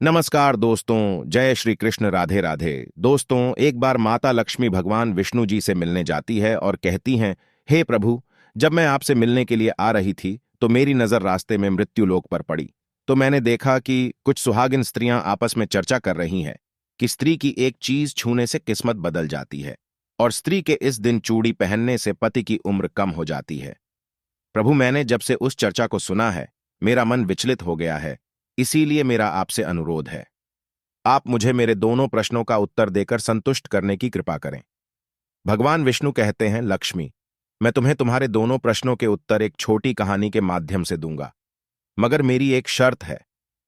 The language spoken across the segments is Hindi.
नमस्कार दोस्तों, जय श्री कृष्ण, राधे राधे। दोस्तों, एक बार माता लक्ष्मी भगवान विष्णु जी से मिलने जाती है और कहती हैं, हे प्रभु, जब मैं आपसे मिलने के लिए आ रही थी तो मेरी नजर रास्ते में मृत्युलोक पर पड़ी। तो मैंने देखा कि कुछ सुहागिन स्त्रियां आपस में चर्चा कर रही हैं कि स्त्री की एक चीज छूने से किस्मत बदल जाती है और स्त्री के इस दिन चूड़ी पहनने से पति की उम्र कम हो जाती है। प्रभु, मैंने जब से उस चर्चा को सुना है मेरा मन विचलित हो गया है। इसीलिए मेरा आपसे अनुरोध है, आप मुझे मेरे दोनों प्रश्नों का उत्तर देकर संतुष्ट करने की कृपा करें। भगवान विष्णु कहते हैं, लक्ष्मी, मैं तुम्हें तुम्हारे दोनों प्रश्नों के उत्तर एक छोटी कहानी के माध्यम से दूंगा, मगर मेरी एक शर्त है।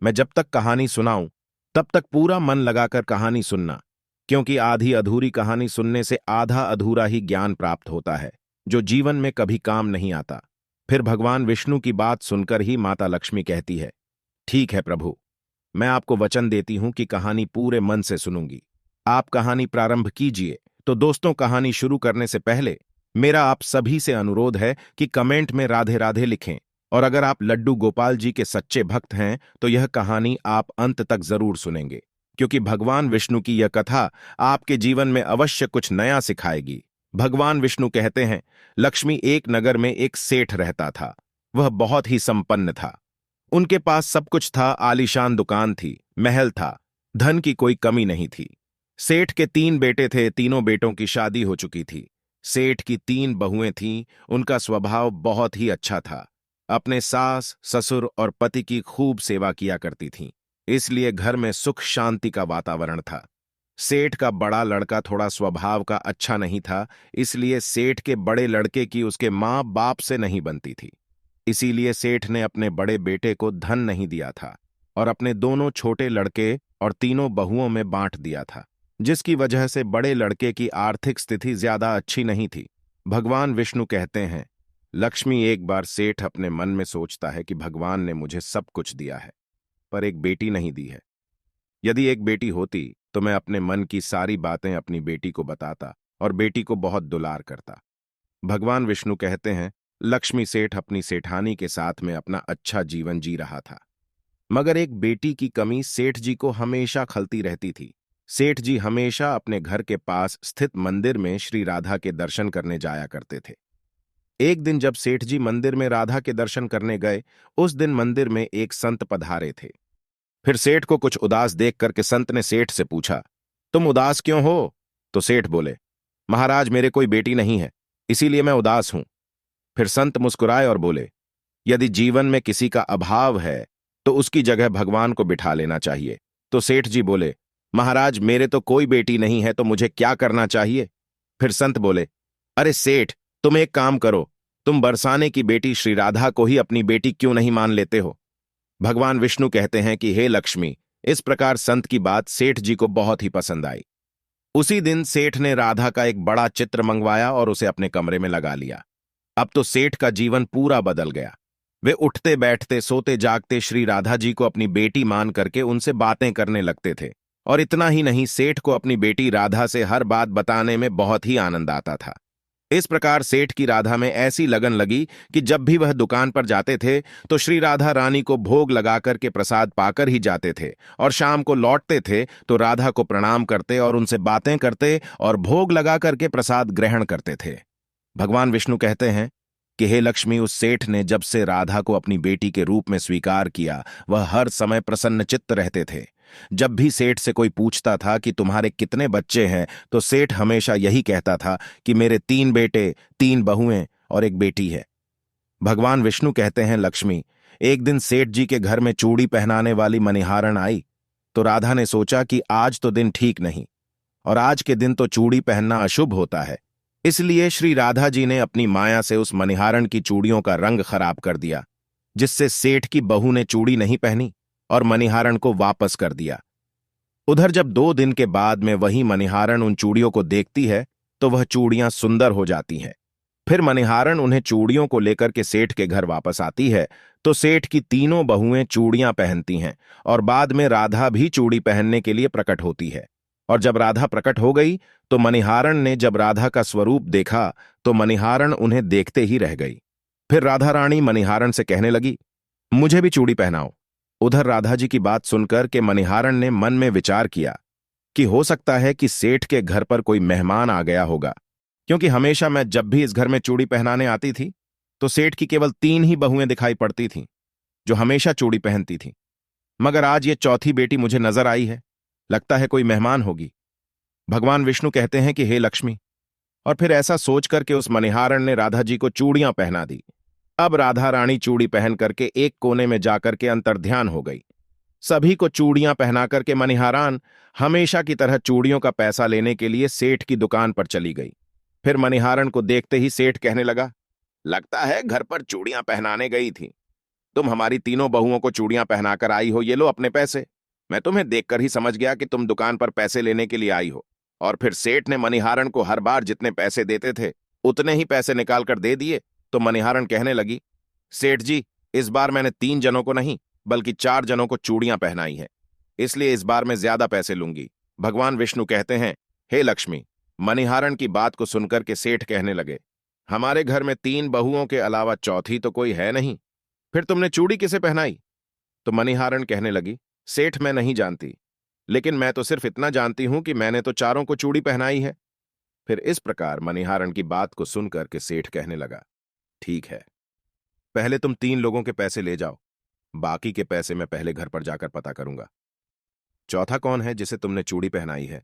मैं जब तक कहानी सुनाऊं तब तक पूरा मन लगाकर कहानी सुनना, क्योंकि आधी अधूरी कहानी सुनने से आधा अधूरा ही ज्ञान प्राप्त होता है, जो जीवन में कभी काम नहीं आता। फिर भगवान विष्णु की बात सुनकर ही माता लक्ष्मी कहती है, ठीक है प्रभु, मैं आपको वचन देती हूं कि कहानी पूरे मन से सुनूंगी। आप कहानी प्रारंभ कीजिए। तो दोस्तों, कहानी शुरू करने से पहले मेरा आप सभी से अनुरोध है कि कमेंट में राधे राधे लिखें, और अगर आप लड्डू गोपाल जी के सच्चे भक्त हैं तो यह कहानी आप अंत तक जरूर सुनेंगे, क्योंकि भगवान विष्णु की यह कथा आपके जीवन में अवश्य कुछ नया सिखाएगी। भगवान विष्णु कहते हैं, लक्ष्मी, एक नगर में एक सेठ रहता था। वह बहुत ही संपन्न था। उनके पास सब कुछ था, आलीशान दुकान थी, महल था, धन की कोई कमी नहीं थी। सेठ के 3 बेटे थे, तीनों बेटों की शादी हो चुकी थी। सेठ की 3 बहुएं थीं, उनका स्वभाव बहुत ही अच्छा था। अपने सास, ससुर और पति की खूब सेवा किया करती थीं, इसलिए घर में सुख शांति का वातावरण था। सेठ का बड़ा लड़का थोड़ा स्वभाव का अच्छा नहीं था, इसलिए सेठ के बड़े लड़के की उसके माँ बाप से नहीं बनती थी। इसीलिए सेठ ने अपने बड़े बेटे को धन नहीं दिया था और अपने दोनों छोटे लड़के और तीनों बहुओं में बांट दिया था, जिसकी वजह से बड़े लड़के की आर्थिक स्थिति ज्यादा अच्छी नहीं थी। भगवान विष्णु कहते हैं, लक्ष्मी, एक बार सेठ अपने मन में सोचता है कि भगवान ने मुझे सब कुछ दिया है, पर एक बेटी नहीं दी है। यदि एक बेटी होती तो मैं अपने मन की सारी बातें अपनी बेटी को बताता और बेटी को बहुत दुलार करता। भगवान विष्णु कहते हैं, लक्ष्मी, सेठ अपनी सेठानी के साथ में अपना अच्छा जीवन जी रहा था, मगर एक बेटी की कमी सेठ जी को हमेशा खलती रहती थी। सेठ जी हमेशा अपने घर के पास स्थित मंदिर में श्री राधा के दर्शन करने जाया करते थे। एक दिन जब सेठ जी मंदिर में राधा के दर्शन करने गए, उस दिन मंदिर में एक संत पधारे थे। फिर सेठ को कुछ उदास देख करके संत ने सेठ से पूछा, तुम उदास क्यों हो? तो सेठ बोले, महाराज, मेरे कोई बेटी नहीं है, इसीलिए मैं उदास हूं। फिर संत मुस्कुराए और बोले, यदि जीवन में किसी का अभाव है तो उसकी जगह भगवान को बिठा लेना चाहिए। तो सेठ जी बोले, महाराज, मेरे तो कोई बेटी नहीं है, तो मुझे क्या करना चाहिए? फिर संत बोले, अरे सेठ, तुम एक काम करो, तुम बरसाने की बेटी श्री राधा को ही अपनी बेटी क्यों नहीं मान लेते हो? भगवान विष्णु कहते हैं कि हे लक्ष्मी, इस प्रकार संत की बात सेठ जी को बहुत ही पसंद आई। उसी दिन सेठ ने राधा का एक बड़ा चित्र मंगवाया और उसे अपने कमरे में लगा लिया। अब तो सेठ का जीवन पूरा बदल गया। वे उठते बैठते, सोते जागते श्री राधा जी को अपनी बेटी मान करके उनसे बातें करने लगते थे। और इतना ही नहीं, सेठ को अपनी बेटी राधा से हर बात बताने में बहुत ही आनंद आता था। इस प्रकार सेठ की राधा में ऐसी लगन लगी कि जब भी वह दुकान पर जाते थे तो श्री राधा रानी को भोग लगा करके प्रसाद पाकर ही जाते थे, और शाम को लौटते थे तो राधा को प्रणाम करते और उनसे बातें करते और भोग लगा करके प्रसाद ग्रहण करते थे। भगवान विष्णु कहते हैं कि हे लक्ष्मी, उस सेठ ने जब से राधा को अपनी बेटी के रूप में स्वीकार किया, वह हर समय प्रसन्नचित्त रहते थे। जब भी सेठ से कोई पूछता था कि तुम्हारे कितने बच्चे हैं, तो सेठ हमेशा यही कहता था कि मेरे 3 बेटे, 3 बहुएं और एक बेटी है। भगवान विष्णु कहते हैं, लक्ष्मी, एक दिन सेठ जी के घर में चूड़ी पहनाने वाली मणिहारन आई, तो राधा ने सोचा कि आज तो दिन ठीक नहीं, और आज के दिन तो चूड़ी पहनना अशुभ होता है। इसलिए श्री राधा जी ने अपनी माया से उस मणिहारन की चूड़ियों का रंग खराब कर दिया, जिससे सेठ की बहू ने चूड़ी नहीं पहनी और मणिहारन को वापस कर दिया। उधर जब 2 दिन के बाद में वही मणिहारन उन चूड़ियों को देखती है तो वह चूड़ियां सुंदर हो जाती हैं। फिर मणिहारन उन्हें चूड़ियों को लेकर के सेठ के घर वापस आती है तो सेठ की तीनों बहुएं चूड़ियां पहनती हैं, और बाद में राधा भी चूड़ी पहनने के लिए प्रकट होती है। और जब राधा प्रकट हो गई तो मणिहारन ने जब राधा का स्वरूप देखा तो मणिहारन उन्हें देखते ही रह गई। फिर राधा रानी मणिहारन से कहने लगी, मुझे भी चूड़ी पहनाओ। उधर राधा जी की बात सुनकर के मणिहारन ने मन में विचार किया कि हो सकता है कि सेठ के घर पर कोई मेहमान आ गया होगा, क्योंकि हमेशा मैं जब भी इस घर में चूड़ी पहनाने आती थी तो सेठ की केवल 3 ही बहुएं दिखाई पड़ती थीं जो हमेशा चूड़ी पहनती थीं, मगर आज ये चौथी बेटी मुझे नजर आई है। लगता है कोई मेहमान होगी। भगवान विष्णु कहते हैं कि हे लक्ष्मी। और फिर ऐसा सोच करके उस मणिहारन ने राधा जी को चूड़ियां पहना दी। अब राधा रानी चूड़ी पहन करके एक कोने में जाकर के अंतर्ध्यान हो गई। सभी को चूड़ियां पहना करके मणिहारन हमेशा की तरह चूड़ियों का पैसा लेने के लिए सेठ की दुकान पर चली गई। फिर मणिहारन को देखते ही सेठ कहने लगा, लगता है घर पर चूड़ियां पहनाने गई थी। तुम हमारी तीनों बहुओं को चूड़ियां पहनाकर आई हो, ये लो अपने पैसे। मैं तुम्हें देखकर ही समझ गया कि तुम दुकान पर पैसे लेने के लिए आई हो। और फिर सेठ ने मणिहारन को हर बार जितने पैसे देते थे उतने ही पैसे निकालकर दे दिए। तो मणिहारन कहने लगी, सेठ जी, इस बार मैंने 3 जनों को नहीं बल्कि 4 जनों को चूड़ियां पहनाई है, इसलिए इस बार मैं ज्यादा पैसे लूंगी। भगवान विष्णु कहते हैं, हे लक्ष्मी। मणिहारन की बात को सुनकर के सेठ कहने लगे, हमारे घर में 3 बहुओं के अलावा चौथी तो कोई है नहीं, फिर तुमने चूड़ी किसे पहनाई? तो मणिहारन कहने लगी, सेठ मैं नहीं जानती, लेकिन मैं तो सिर्फ इतना जानती हूं कि मैंने तो चारों को चूड़ी पहनाई है। फिर इस प्रकार मणिहारन की बात को सुनकर के सेठ कहने लगा, ठीक है, पहले तुम 3 लोगों के पैसे ले जाओ, बाकी के पैसे मैं पहले घर पर जाकर पता करूंगा। चौथा कौन है जिसे तुमने चूड़ी पहनाई है,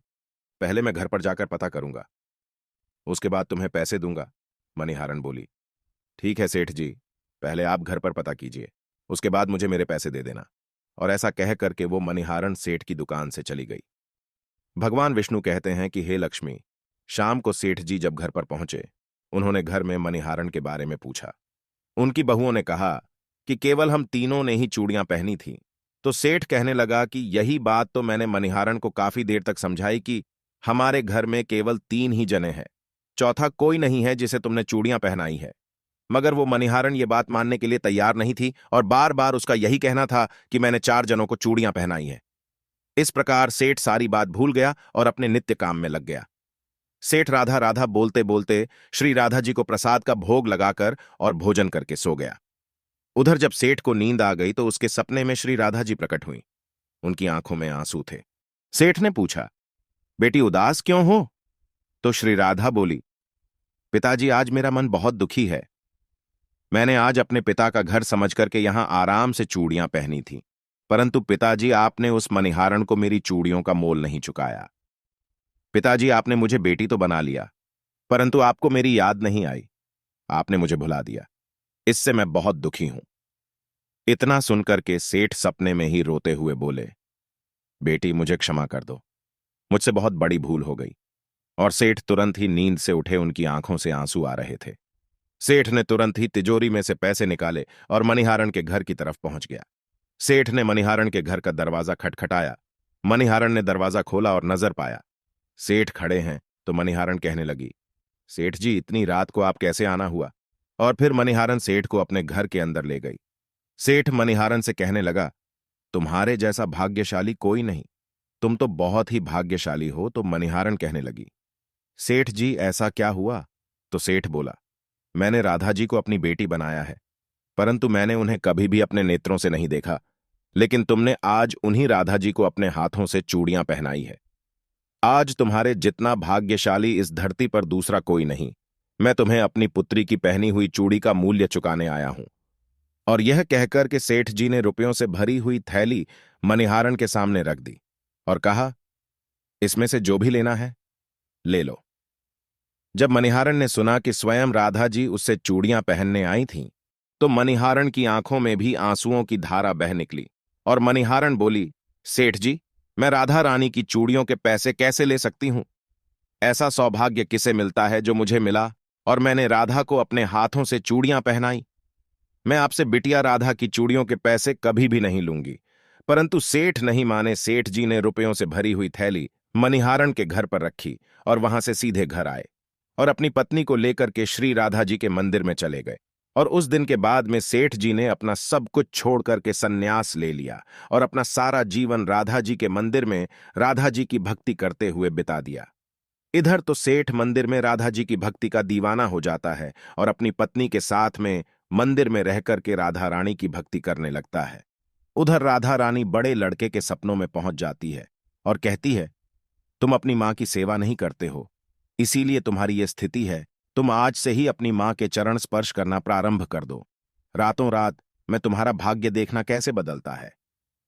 पहले मैं घर पर जाकर पता करूंगा, उसके बाद तुम्हें पैसे दूंगा। मणिहारन बोली, ठीक है सेठ जी, पहले आप घर पर पता कीजिए, उसके बाद मुझे मेरे पैसे दे देना। और ऐसा कह करके वो मणिहारन सेठ की दुकान से चली गई। भगवान विष्णु कहते हैं कि हे लक्ष्मी। शाम को सेठ जी जब घर पर पहुंचे, उन्होंने घर में मणिहारन के बारे में पूछा। उनकी बहुओं ने कहा कि केवल हम तीनों ने ही चूड़ियां पहनी थीं। तो सेठ कहने लगा कि यही बात तो मैंने मणिहारन को काफी देर तक समझाई कि हमारे घर में केवल 3 ही जने हैं, चौथा कोई नहीं है जिसे तुमने चूड़ियां पहनाई है। मगर वो मणिहारन ये बात मानने के लिए तैयार नहीं थी और बार बार उसका यही कहना था कि मैंने 4 जनों को चूड़ियां पहनाई हैं। इस प्रकार सेठ सारी बात भूल गया और अपने नित्य काम में लग गया। सेठ राधा राधा बोलते बोलते श्री राधा जी को प्रसाद का भोग लगाकर और भोजन करके सो गया। उधर जब सेठ को नींद आ गई तो उसके सपने में श्री राधा जी प्रकट हुई। उनकी आंखों में आंसू थे। सेठ ने पूछा, बेटी उदास क्यों हो? तो श्री राधा बोली, पिताजी आज मेरा मन बहुत दुखी है। मैंने आज अपने पिता का घर समझ करके यहां आराम से चूड़ियां पहनी थी, परंतु पिताजी आपने उस मणिहारन को मेरी चूड़ियों का मोल नहीं चुकाया। पिताजी आपने मुझे बेटी तो बना लिया, परंतु आपको मेरी याद नहीं आई, आपने मुझे भुला दिया। इससे मैं बहुत दुखी हूं। इतना सुनकर के सेठ सपने में ही रोते हुए बोले, बेटी मुझे क्षमा कर दो, मुझसे बहुत बड़ी भूल हो गई। और सेठ तुरंत ही नींद से उठे, उनकी आंखों से आंसू आ रहे थे। सेठ ने तुरंत ही तिजोरी में से पैसे निकाले और मणिहारन के घर की तरफ पहुंच गया। सेठ ने मणिहारन के घर का दरवाजा खटखटाया। मणिहारन ने दरवाजा खोला और नजर पाया सेठ खड़े हैं। तो मणिहारन कहने लगी, सेठ जी इतनी रात को आप कैसे आना हुआ? और फिर मणिहारन सेठ को अपने घर के अंदर ले गई। सेठ मणिहारन से कहने लगा, तुम्हारे जैसा भाग्यशाली कोई नहीं, तुम तो बहुत ही भाग्यशाली हो। तो मणिहारन कहने लगी, सेठ जी ऐसा क्या हुआ? तो सेठ बोला, मैंने राधा जी को अपनी बेटी बनाया है, परंतु मैंने उन्हें कभी भी अपने नेत्रों से नहीं देखा, लेकिन तुमने आज उन्हीं राधा जी को अपने हाथों से चूड़ियां पहनाई है। आज तुम्हारे जितना भाग्यशाली इस धरती पर दूसरा कोई नहीं। मैं तुम्हें अपनी पुत्री की पहनी हुई चूड़ी का मूल्य चुकाने आया हूं। और यह कहकर के सेठ जी ने रुपयों से भरी हुई थैली मणिहारन के सामने रख दी और कहा, इसमें से जो भी लेना है ले लो। जब मणिहारन ने सुना कि स्वयं राधा जी उससे चूड़ियां पहनने आई थीं, तो मणिहारन की आंखों में भी आंसुओं की धारा बह निकली और मणिहारन बोली, सेठ जी, मैं राधा रानी की चूड़ियों के पैसे कैसे ले सकती हूं? ऐसा सौभाग्य किसे मिलता है जो मुझे मिला और मैंने राधा को अपने हाथों से चूड़ियां पहनाई? मैं आपसे बिटिया राधा की चूड़ियों के पैसे कभी भी नहीं लूंगी। परंतु सेठ नहीं माने। सेठ जी ने रुपयों से भरी हुई थैली मणिहारन के घर पर रखी और वहां से सीधे घर आए और अपनी पत्नी को लेकर के श्री राधा जी के मंदिर में चले गए। और उस दिन के बाद में सेठ जी ने अपना सब कुछ छोड़ करके सन्यास ले लिया और अपना सारा जीवन राधा जी के मंदिर में राधा जी की भक्ति करते हुए बिता दिया। इधर तो सेठ मंदिर में राधा जी की भक्ति का दीवाना हो जाता है और अपनी पत्नी के साथ में मंदिर में रहकर के राधा रानी की भक्ति करने लगता है। उधर राधा रानी बड़े लड़के के सपनों में पहुंच जाती है और कहती है, तुम अपनी मां की सेवा नहीं करते हो, इसीलिए तुम्हारी यह स्थिति है। तुम आज से ही अपनी मां के चरण स्पर्श करना प्रारंभ कर दो। रातों रात मैं तुम्हारा भाग्य देखना कैसे बदलता है।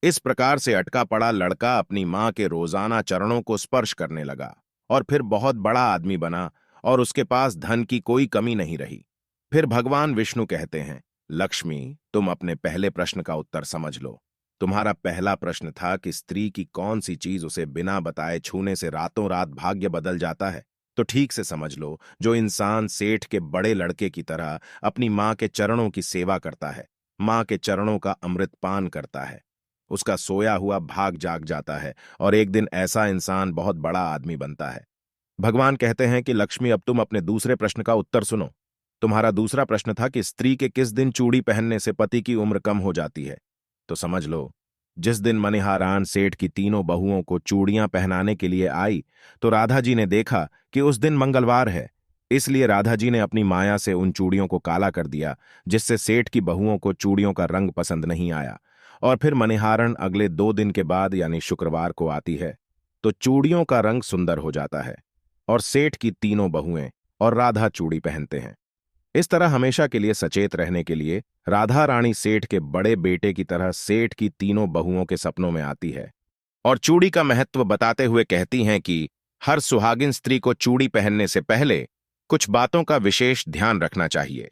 इस प्रकार से अटका पड़ा लड़का अपनी मां के रोजाना चरणों को स्पर्श करने लगा और फिर बहुत बड़ा आदमी बना और उसके पास धन की कोई कमी नहीं रही। फिर भगवान विष्णु कहते हैं, लक्ष्मी, तुम अपने पहले प्रश्न का उत्तर समझ लो। तुम्हारा पहला प्रश्न था कि स्त्री की कौन सी चीज उसे बिना बताए छूने से रातों रात भाग्य बदल जाता है। तो ठीक से समझ लो, जो इंसान सेठ के बड़े लड़के की तरह अपनी मां के चरणों की सेवा करता है, मां के चरणों का अमृतपान करता है, उसका सोया हुआ भाग जाग जाता है और एक दिन ऐसा इंसान बहुत बड़ा आदमी बनता है। भगवान कहते हैं कि लक्ष्मी, अब तुम अपने दूसरे प्रश्न का उत्तर सुनो। तुम्हारा दूसरा प्रश्न था कि स्त्री के किस दिन चूड़ी पहनने से पति की उम्र कम हो जाती है। तो समझ लो, जिस दिन मनिहारान सेठ की तीनों बहुओं को चूड़ियां पहनाने के लिए आई तो राधा जी ने देखा कि उस दिन मंगलवार है। इसलिए राधा जी ने अपनी माया से उन चूड़ियों को काला कर दिया, जिससे सेठ की बहुओं को चूड़ियों का रंग पसंद नहीं आया। और फिर मनिहारन अगले 2 दिन के बाद यानी शुक्रवार को आती है तो चूड़ियों का रंग सुंदर हो जाता है और सेठ की तीनों बहुएं और राधा चूड़ी पहनते हैं। इस तरह हमेशा के लिए सचेत रहने के लिए राधा रानी सेठ के बड़े बेटे की तरह सेठ की तीनों बहुओं के सपनों में आती है और चूड़ी का महत्व बताते हुए कहती हैं कि हर सुहागिन स्त्री को चूड़ी पहनने से पहले कुछ बातों का विशेष ध्यान रखना चाहिए।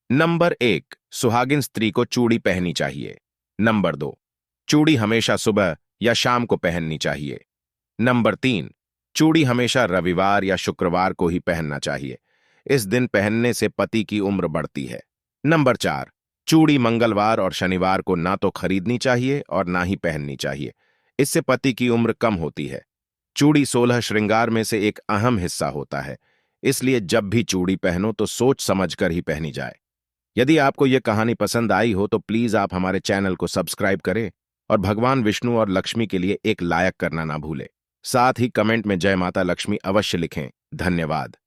नंबर 1, सुहागिन स्त्री को चूड़ी पहननी चाहिए। नंबर 2, चूड़ी हमेशा सुबह या शाम को पहननी चाहिए। नंबर 3, चूड़ी हमेशा रविवार या शुक्रवार को ही पहनना चाहिए। इस दिन पहनने से पति की उम्र बढ़ती है। नंबर 4, चूड़ी मंगलवार और शनिवार को ना तो खरीदनी चाहिए और ना ही पहननी चाहिए, इससे पति की उम्र कम होती है। चूड़ी 16 श्रृंगार में से एक अहम हिस्सा होता है, इसलिए जब भी चूड़ी पहनो तो सोच समझकर ही पहनी जाए। यदि आपको यह कहानी पसंद आई हो तो प्लीज आप हमारे चैनल को सब्सक्राइब करें और भगवान विष्णु और लक्ष्मी के लिए एक लायक करना ना भूलें। साथ ही कमेंट में जय माता लक्ष्मी अवश्य लिखें। धन्यवाद।